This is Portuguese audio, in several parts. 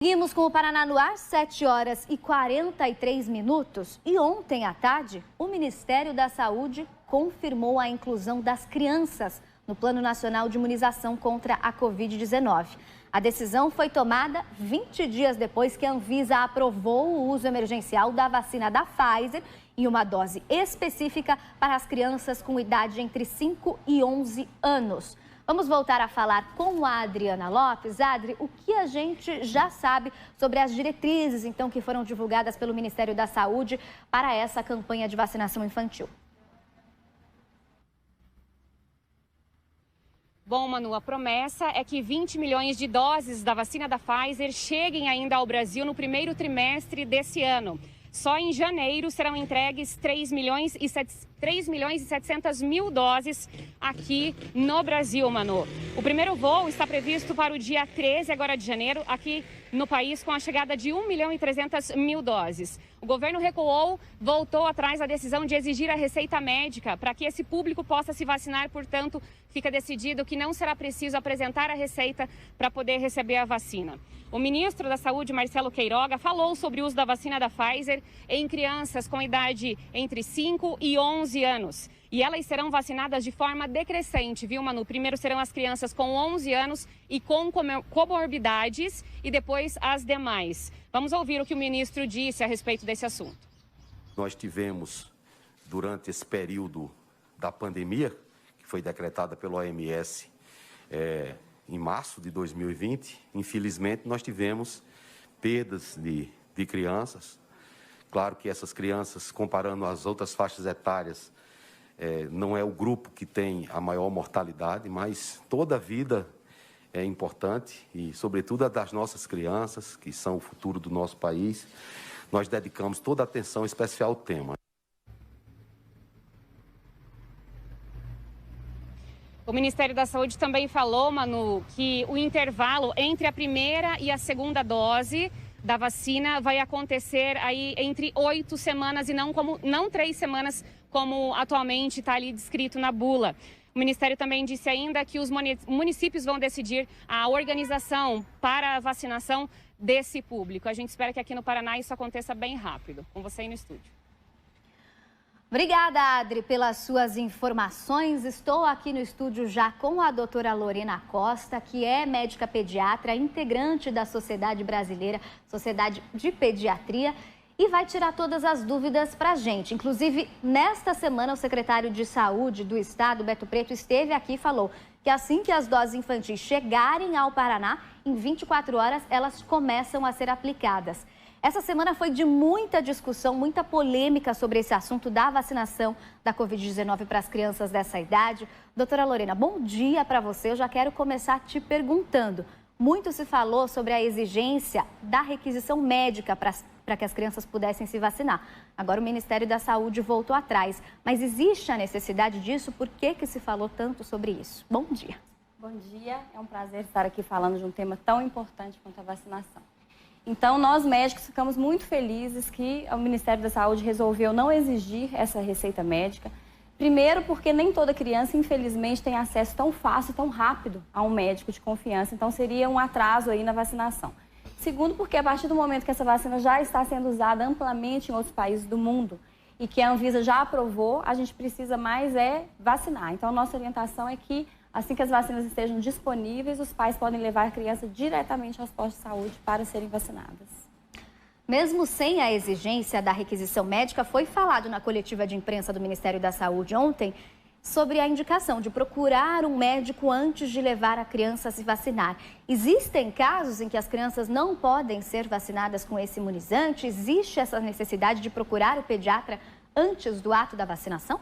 Seguimos com o Paraná no ar, 7 horas e 43 minutos. E ontem à tarde, o Ministério da Saúde confirmou a inclusão das crianças no Plano Nacional de Imunização contra a Covid-19. A decisão foi tomada 20 dias depois que a Anvisa aprovou o uso emergencial da vacina da Pfizer em uma dose específica para as crianças com idade entre 5 e 11 anos. Vamos voltar a falar com a Adriana Lopes. Adri, o que a gente já sabe sobre as diretrizes, então, que foram divulgadas pelo Ministério da Saúde para essa campanha de vacinação infantil? Bom, Manu, a promessa é que 20 milhões de doses da vacina da Pfizer cheguem ainda ao Brasil no primeiro trimestre desse ano. Só em janeiro serão entregues 3 milhões e 700 mil doses aqui no Brasil, Manu. O primeiro voo está previsto para o dia 13 agora de janeiro, aqui no país, com a chegada de 1 milhão e 300 mil doses. O governo recuou, voltou atrás da decisão de exigir a receita médica para que esse público possa se vacinar. Portanto, fica decidido que não será preciso apresentar a receita para poder receber a vacina. O ministro da Saúde, Marcelo Queiroga, falou sobre o uso da vacina da Pfizer em crianças com idade entre 5 e 11 anos. E elas serão vacinadas de forma decrescente, viu, Manu? Primeiro serão as crianças com 11 anos e com comorbidades e depois as demais. Vamos ouvir o que o ministro disse a respeito desse assunto. Nós tivemos, durante esse período da pandemia, que foi decretada pelo OMS em março de 2020, infelizmente nós tivemos perdas de crianças. Claro que essas crianças, comparando as outras faixas etárias, não é o grupo que tem a maior mortalidade, mas toda a vida é importante e, sobretudo, a das nossas crianças, que são o futuro do nosso país. Nós dedicamos toda a atenção especial ao tema. O Ministério da Saúde também falou, Manu, que o intervalo entre a primeira e a segunda dose da vacina vai acontecer aí entre 8 semanas e não 3 semanas, como atualmente está ali descrito na bula. O Ministério também disse ainda que os municípios vão decidir a organização para a vacinação desse público. A gente espera que aqui no Paraná isso aconteça bem rápido. Com você aí no estúdio. Obrigada, Adri, pelas suas informações. Estou aqui no estúdio já com a doutora Lorena Costa, que é médica pediatra, integrante da Sociedade Brasileira, Sociedade de Pediatria, e vai tirar todas as dúvidas para a gente. Inclusive, nesta semana, o secretário de Saúde do Estado, Beto Preto, esteve aqui e falou que assim que as doses infantis chegarem ao Paraná, em 24 horas, elas começam a ser aplicadas. Essa semana foi de muita discussão, muita polêmica sobre esse assunto da vacinação da Covid-19 para as crianças dessa idade. Doutora Lorena, bom dia para você. Eu já quero começar te perguntando. Muito se falou sobre a exigência da requisição médica para que as crianças pudessem se vacinar. Agora o Ministério da Saúde voltou atrás. Mas existe a necessidade disso? Por que se falou tanto sobre isso? Bom dia. Bom dia. É um prazer estar aqui falando de um tema tão importante quanto a vacinação. Então, nós médicos ficamos muito felizes que o Ministério da Saúde resolveu não exigir essa receita médica. Primeiro, porque nem toda criança, infelizmente, tem acesso tão fácil, tão rápido a um médico de confiança. Então, seria um atraso aí na vacinação. Segundo, porque a partir do momento que essa vacina já está sendo usada amplamente em outros países do mundo e que a Anvisa já aprovou, a gente precisa mais vacinar. Então, a nossa orientação é que assim que as vacinas estejam disponíveis, os pais podem levar a criança diretamente aos postos de saúde para serem vacinadas. Mesmo sem a exigência da requisição médica, foi falado na coletiva de imprensa do Ministério da Saúde ontem sobre a indicação de procurar um médico antes de levar a criança a se vacinar. Existem casos em que as crianças não podem ser vacinadas com esse imunizante? Existe essa necessidade de procurar o pediatra antes do ato da vacinação?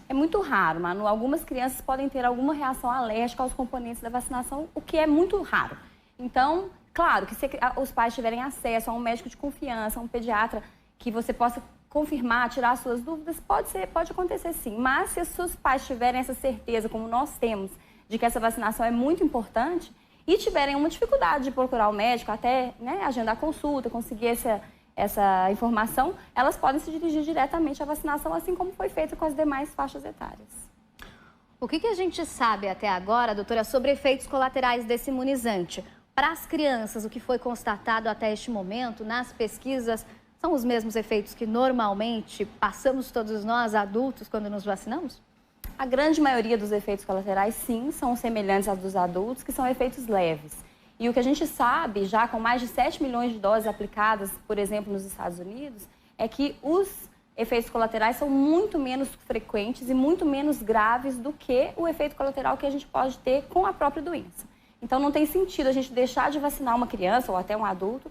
É muito raro, Manu. Algumas crianças podem ter alguma reação alérgica aos componentes da vacinação, o que é muito raro. Então, claro que se os pais tiverem acesso a um médico de confiança, a um pediatra, que você possa confirmar, tirar suas dúvidas, pode acontecer sim. Mas se os seus pais tiverem essa certeza, como nós temos, de que essa vacinação é muito importante e tiverem uma dificuldade de procurar o médico, até agendar consulta, conseguir essa informação, elas podem se dirigir diretamente à vacinação, assim como foi feito com as demais faixas etárias. O que a gente sabe até agora, doutora, sobre efeitos colaterais desse imunizante? para as crianças, o que foi constatado até este momento nas pesquisas são os mesmos efeitos que normalmente passamos todos nós, adultos, quando nos vacinamos? A grande maioria dos efeitos colaterais, sim, são semelhantes aos dos adultos, que são efeitos leves. E o que a gente sabe, já com mais de 7 milhões de doses aplicadas, por exemplo, nos Estados Unidos, é que os efeitos colaterais são muito menos frequentes e muito menos graves do que o efeito colateral que a gente pode ter com a própria doença. Então, não tem sentido a gente deixar de vacinar uma criança ou até um adulto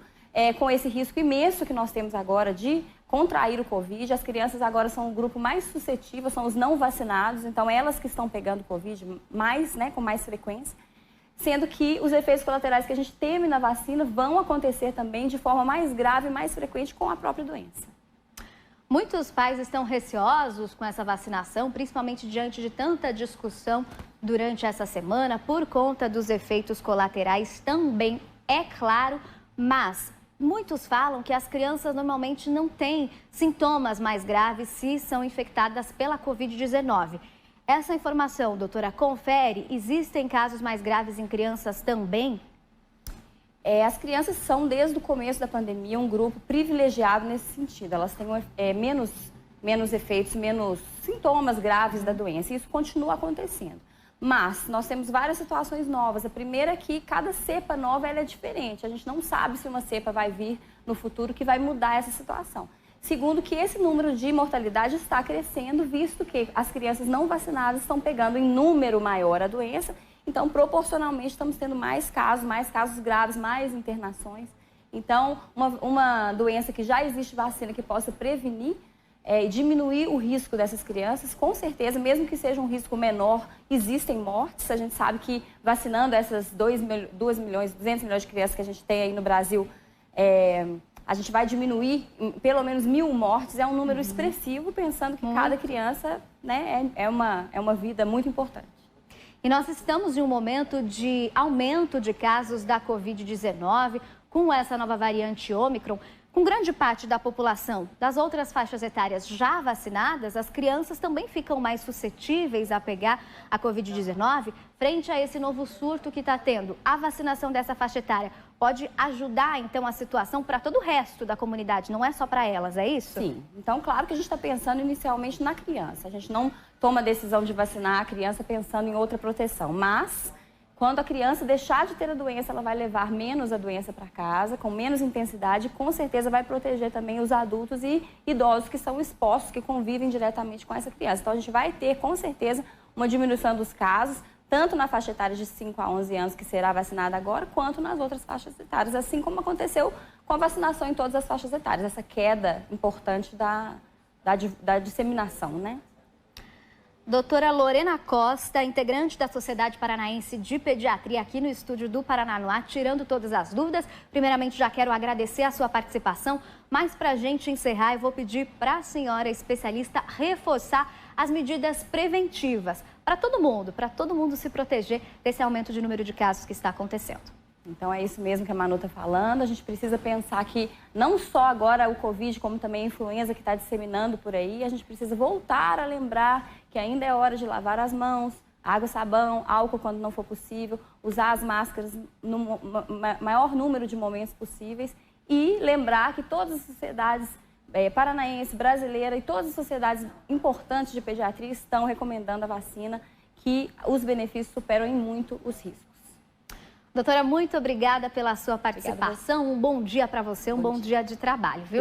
com esse risco imenso que nós temos agora de contrair o Covid. As crianças agora são o grupo mais suscetível, são os não vacinados, então elas que estão pegando Covid mais, com mais frequência, sendo que os efeitos colaterais que a gente teme na vacina vão acontecer também de forma mais grave e mais frequente com a própria doença. Muitos pais estão receosos com essa vacinação, principalmente diante de tanta discussão durante essa semana, por conta dos efeitos colaterais também, é claro, mas muitos falam que as crianças normalmente não têm sintomas mais graves se são infectadas pela Covid-19. Essa informação, doutora, confere, existem casos mais graves em crianças também? As crianças são, desde o começo da pandemia, um grupo privilegiado nesse sentido. Elas têm menos efeitos, menos sintomas graves da doença. E isso continua acontecendo. Mas nós temos várias situações novas. A primeira é que cada cepa nova ela é diferente. A gente não sabe se uma cepa vai vir no futuro que vai mudar essa situação. Segundo, que esse número de mortalidade está crescendo, visto que as crianças não vacinadas estão pegando em número maior a doença. Então, proporcionalmente, estamos tendo mais casos graves, mais internações. Então, uma doença que já existe vacina que possa prevenir e diminuir o risco dessas crianças, com certeza, mesmo que seja um risco menor, existem mortes. A gente sabe que vacinando essas 200 milhões de crianças que a gente tem aí no Brasil, a gente vai diminuir pelo menos 1.000 mortes. É um número expressivo, pensando que cada criança é uma vida muito importante. E nós estamos em um momento de aumento de casos da Covid-19, com essa nova variante Ômicron. Com grande parte da população das outras faixas etárias já vacinadas, as crianças também ficam mais suscetíveis a pegar a Covid-19 frente a esse novo surto que está tendo. A vacinação dessa faixa etária pode ajudar, então, a situação para todo o resto da comunidade, não é só para elas, é isso? Sim. Então, claro que a gente está pensando inicialmente na criança. A gente não toma a decisão de vacinar a criança pensando em outra proteção, mas quando a criança deixar de ter a doença, ela vai levar menos a doença para casa, com menos intensidade, e com certeza vai proteger também os adultos e idosos que são expostos, que convivem diretamente com essa criança. Então, a gente vai ter, com certeza, uma diminuição dos casos, tanto na faixa etária de 5 a 11 anos, que será vacinada agora, quanto nas outras faixas etárias, assim como aconteceu com a vacinação em todas as faixas etárias, essa queda importante da disseminação, né? Doutora Lorena Costa, integrante da Sociedade Paranaense de Pediatria, aqui no estúdio do Paraná no Ar, tirando todas as dúvidas. Primeiramente, já quero agradecer a sua participação, mas para a gente encerrar, eu vou pedir para a senhora especialista reforçar as medidas preventivas para todo mundo se proteger desse aumento de número de casos que está acontecendo. Então, é isso mesmo que a Manu está falando. A gente precisa pensar que não só agora o Covid, como também a influenza que está disseminando por aí, a gente precisa voltar a lembrar que ainda é hora de lavar as mãos, água, sabão, álcool quando não for possível, usar as máscaras no maior número de momentos possíveis e lembrar que todas as sociedades paranaense, brasileira e todas as sociedades importantes de pediatria estão recomendando a vacina, que os benefícios superam em muito os riscos. Doutora, muito obrigada pela sua participação. Um bom dia para você, um bom dia de trabalho, viu?